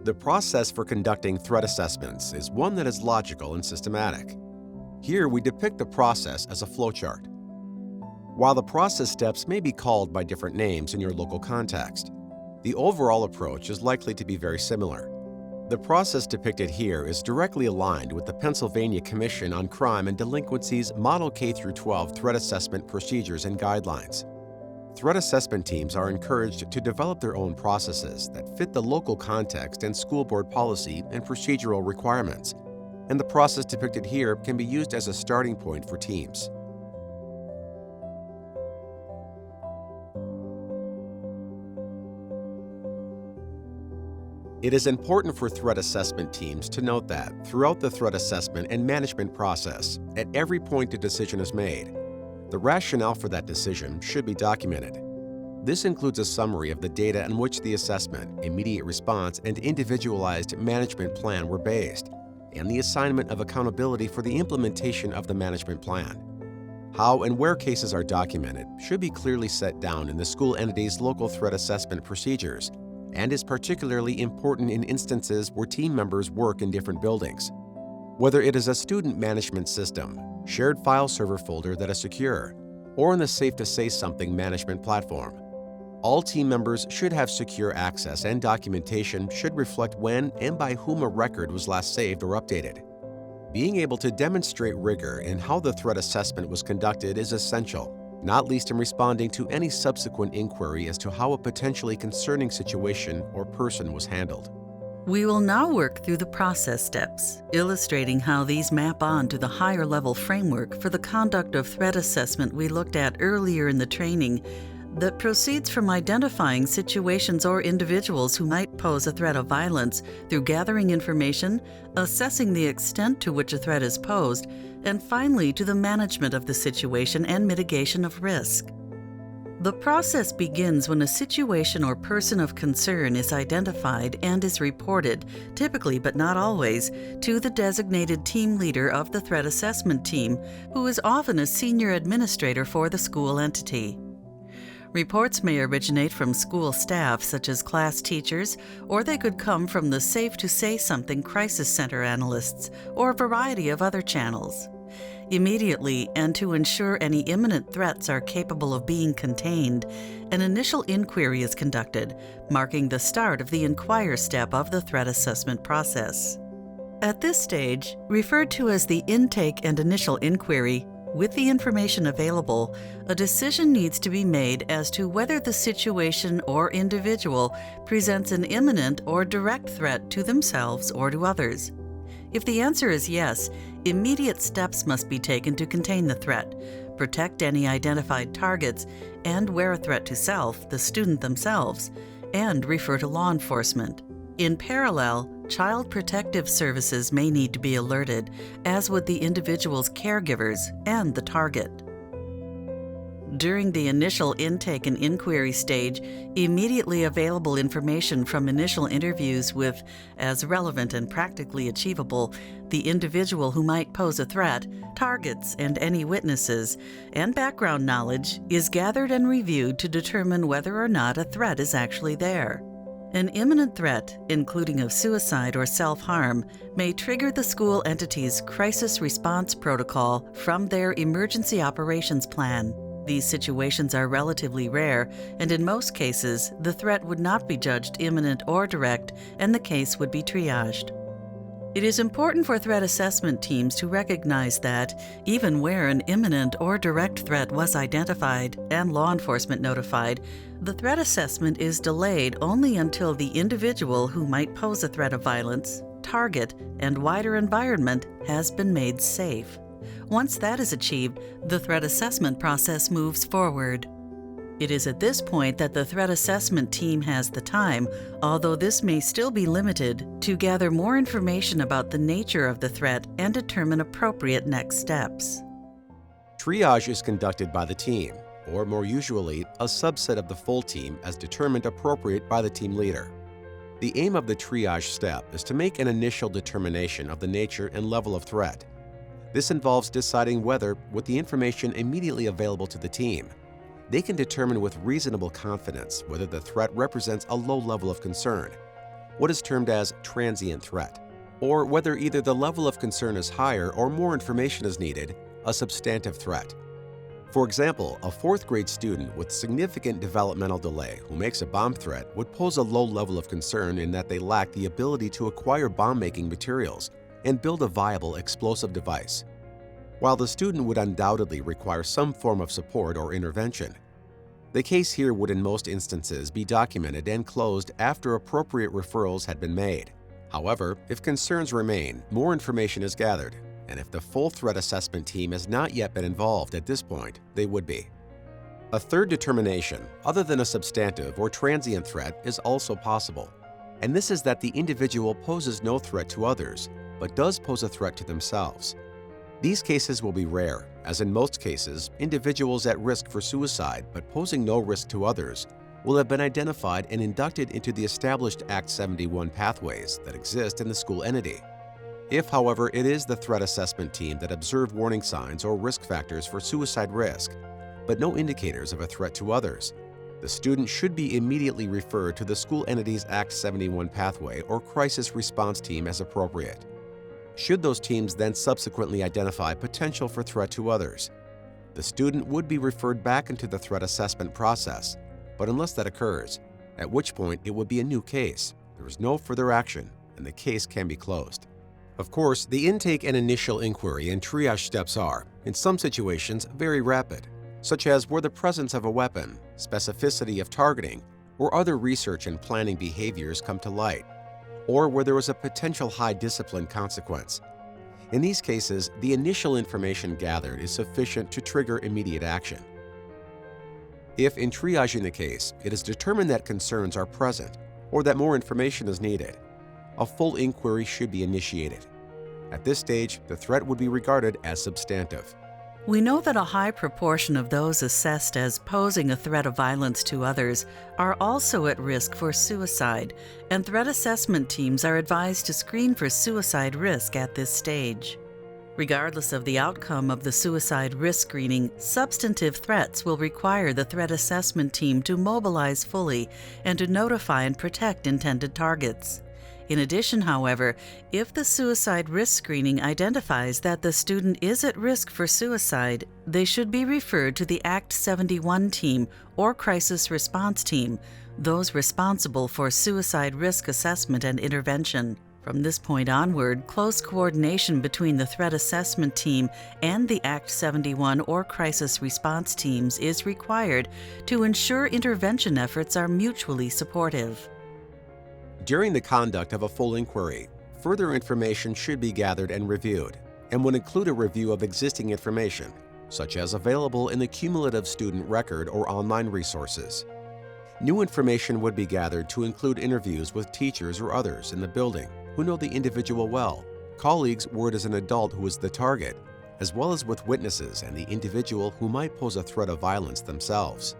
The process for conducting threat assessments is one that is logical and systematic. Here we depict the process as a flowchart. While the process steps may be called by different names in your local context, the overall approach is likely to be very similar. The process depicted here is directly aligned with the Pennsylvania Commission on Crime and Delinquency's Model K-12 Threat Assessment Procedures and Guidelines. Threat assessment teams are encouraged to develop their own processes that fit the local context and school board policy and procedural requirements, and the process depicted here can be used as a starting point for teams. It is important for threat assessment teams to note that throughout the threat assessment and management process, at every point a decision is made, the rationale for that decision should be documented. This includes a summary of the data on which the assessment, immediate response, and individualized management plan were based, and the assignment of accountability for the implementation of the management plan. How and where cases are documented should be clearly set down in the school entity's local threat assessment procedures, and is particularly important in instances where team members work in different buildings. Whether it is a student management system, shared file server folder that is secure, or in the Safe to Say Something management platform, all team members should have secure access, and documentation should reflect when and by whom a record was last saved or updated. Being able to demonstrate rigor in how the threat assessment was conducted is essential, not least in responding to any subsequent inquiry as to how a potentially concerning situation or person was handled. We will now work through the process steps, illustrating how these map on to the higher level framework for the conduct of threat assessment we looked at earlier in the training that proceeds from identifying situations or individuals who might pose a threat of violence through gathering information, assessing the extent to which a threat is posed, and finally to the management of the situation and mitigation of risk. The process begins when a situation or person of concern is identified and is reported, typically but not always, to the designated team leader of the threat assessment team, who is often a senior administrator for the school entity. Reports may originate from school staff, such as class teachers, or they could come from the Safe to Say Something Crisis Center analysts, or a variety of other channels. Immediately, and to ensure any imminent threats are capable of being contained, an initial inquiry is conducted, marking the start of the inquire step of the threat assessment process. At this stage, referred to as the intake and initial inquiry, with the information available, a decision needs to be made as to whether the situation or individual presents an imminent or direct threat to themselves or to others. If the answer is yes, immediate steps must be taken to contain the threat, protect any identified targets, and where a threat to self, the student themselves, and refer to law enforcement. In parallel, Child Protective Services may need to be alerted, as would the individual's caregivers and the target. During the initial intake and inquiry stage, immediately available information from initial interviews with, as relevant and practically achievable, the individual who might pose a threat, targets, and any witnesses, and background knowledge is gathered and reviewed to determine whether or not a threat is actually there. An imminent threat, including of suicide or self-harm, may trigger the school entity's crisis response protocol from their emergency operations plan. These situations are relatively rare, and in most cases, the threat would not be judged imminent or direct, and the case would be triaged. It is important for threat assessment teams to recognize that, even where an imminent or direct threat was identified and law enforcement notified, the threat assessment is delayed only until the individual who might pose a threat of violence, target, and wider environment has been made safe. Once that is achieved, the threat assessment process moves forward. It is at this point that the threat assessment team has the time, although this may still be limited, to gather more information about the nature of the threat and determine appropriate next steps. Triage is conducted by the team, or more usually, a subset of the full team as determined appropriate by the team leader. The aim of the triage step is to make an initial determination of the nature and level of threat. This involves deciding whether, with the information immediately available to the team, they can determine with reasonable confidence whether the threat represents a low level of concern, what is termed as transient threat, or whether either the level of concern is higher or more information is needed, a substantive threat. For example, a fourth-grade student with significant developmental delay who makes a bomb threat would pose a low level of concern in that they lack the ability to acquire bomb-making materials and build a viable explosive device. While the student would undoubtedly require some form of support or intervention, the case here would in most instances be documented and closed after appropriate referrals had been made. However, if concerns remain, more information is gathered, and if the full threat assessment team has not yet been involved at this point, they would be. A third determination, other than a substantive or transient threat, is also possible, and this is that the individual poses no threat to others, but does pose a threat to themselves. These cases will be rare, as in most cases, individuals at risk for suicide but posing no risk to others will have been identified and inducted into the established Act 71 pathways that exist in the school entity. If, however, it is the threat assessment team that observe warning signs or risk factors for suicide risk, but no indicators of a threat to others, the student should be immediately referred to the school entity's Act 71 pathway or crisis response team as appropriate. Should those teams then subsequently identify potential for threat to others, the student would be referred back into the threat assessment process, but unless that occurs, at which point it would be a new case, there is no further action, and the case can be closed. Of course, the intake and initial inquiry and triage steps are, in some situations, very rapid, such as where the presence of a weapon, specificity of targeting, or other research and planning behaviors come to light, or where there is a potential high discipline consequence. In these cases, the initial information gathered is sufficient to trigger immediate action. If in triaging the case, it is determined that concerns are present or that more information is needed, a full inquiry should be initiated. At this stage, the threat would be regarded as substantive. We know that a high proportion of those assessed as posing a threat of violence to others are also at risk for suicide, and threat assessment teams are advised to screen for suicide risk at this stage. Regardless of the outcome of the suicide risk screening, substantive threats will require the threat assessment team to mobilize fully and to notify and protect intended targets. In addition, however, if the suicide risk screening identifies that the student is at risk for suicide, they should be referred to the Act 71 team or crisis response team, those responsible for suicide risk assessment and intervention. From this point onward, close coordination between the threat assessment team and the Act 71 or crisis response teams is required to ensure intervention efforts are mutually supportive. During the conduct of a full inquiry, further information should be gathered and reviewed, and would include a review of existing information, such as available in the cumulative student record or online resources. New information would be gathered to include interviews with teachers or others in the building who know the individual well, colleagues word as an adult who is the target, as well as with witnesses and the individual who might pose a threat of violence themselves.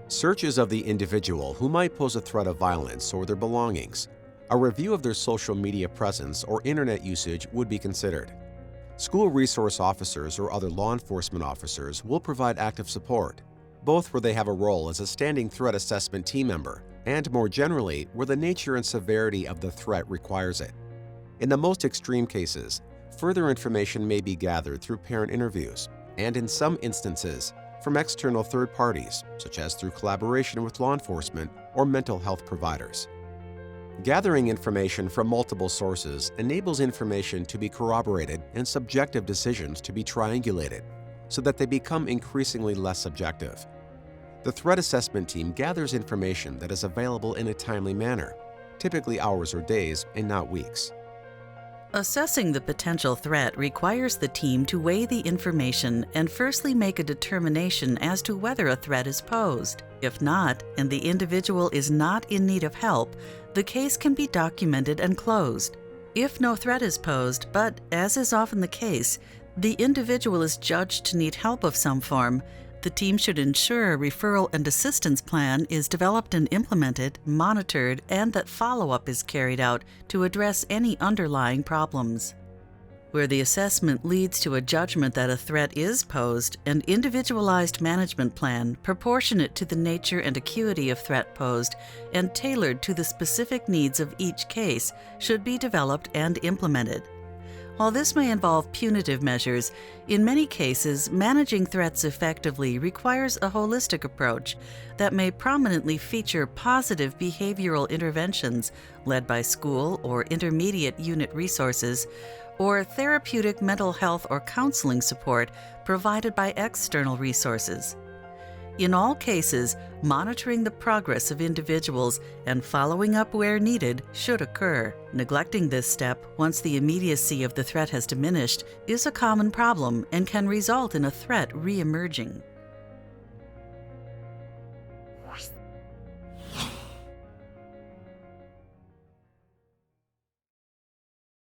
Searches of the individual who might pose a threat of violence or their belongings. A review of their social media presence or internet usage would be considered. School resource officers or other law enforcement officers will provide active support, both where they have a role as a standing threat assessment team member and more generally where the nature and severity of the threat requires it. In the most extreme cases, further information may be gathered through parent interviews and in some instances, from external third parties, such as through collaboration with law enforcement or mental health providers. Gathering information from multiple sources enables information to be corroborated and subjective decisions to be triangulated, so that they become increasingly less subjective. The threat assessment team gathers information that is available in a timely manner, typically hours or days and not weeks. Assessing the potential threat requires the team to weigh the information and firstly make a determination as to whether a threat is posed. If not, and the individual is not in need of help, the case can be documented and closed. If no threat is posed, but, as is often the case, the individual is judged to need help of some form, the team should ensure a referral and assistance plan is developed and implemented, monitored, and that follow-up is carried out to address any underlying problems. Where the assessment leads to a judgment that a threat is posed, an individualized management plan, proportionate to the nature and acuity of threat posed, and tailored to the specific needs of each case, should be developed and implemented. While this may involve punitive measures, in many cases, managing threats effectively requires a holistic approach that may prominently feature positive behavioral interventions led by school or intermediate unit resources, or therapeutic mental health or counseling support provided by external resources. In all cases, monitoring the progress of individuals and following up where needed should occur. Neglecting this step once the immediacy of the threat has diminished is a common problem and can result in a threat re-emerging.